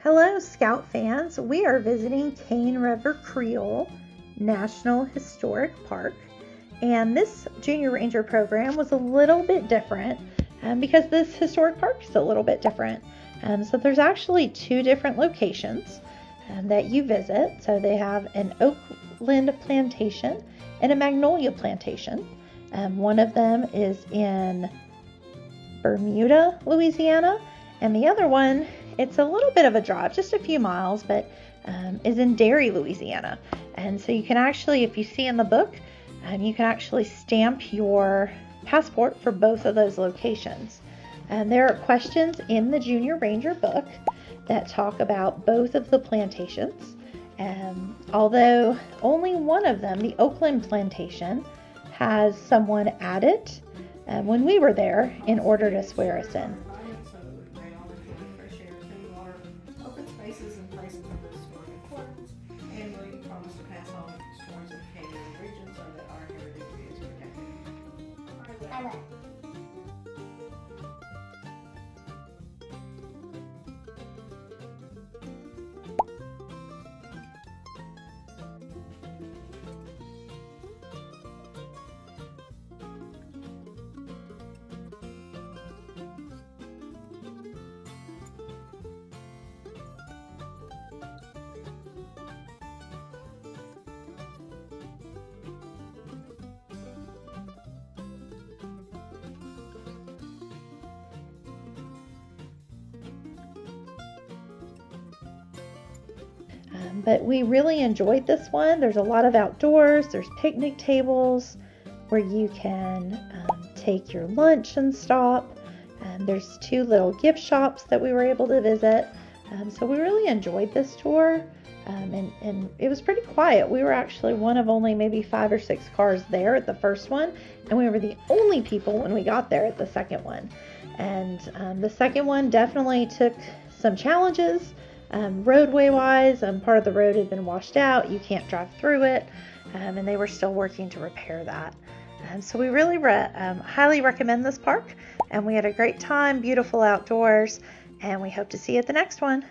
Hello, Scout fans. We are visiting Cane River Creole National Historic Park, and this Junior Ranger program was a little bit different because this historic park is a little bit different. So there's actually two different locations that you visit. So they have an oakland plantation and a magnolia plantation. One of them is in Bermuda, Louisiana, and the other one, it's a little bit of a drive, just a few miles, but is in Derry, Louisiana. And so you can actually, if you see in the book, you can actually stamp your passport for both of those locations. And there are questions in the Junior Ranger book that talk about both of the plantations. Although only one of them, the Oakland plantation, has someone at it when we were there in order to swear us in. But we really enjoyed this one. There's a lot of outdoors. There's picnic tables where you can take your lunch and stop. There's two little gift shops that we were able to visit. So we really enjoyed this tour. And it was pretty quiet. We were actually one of only maybe 5 or 6 cars there at the first one. And we were the only people when we got there at the second one. And the second one definitely took some challenges. Roadway wise, part of the road had been washed out. You can't drive through it, and they were still working to repair that. So we really highly recommend this park, and we had a great time, beautiful outdoors, and we hope to see you at the next one.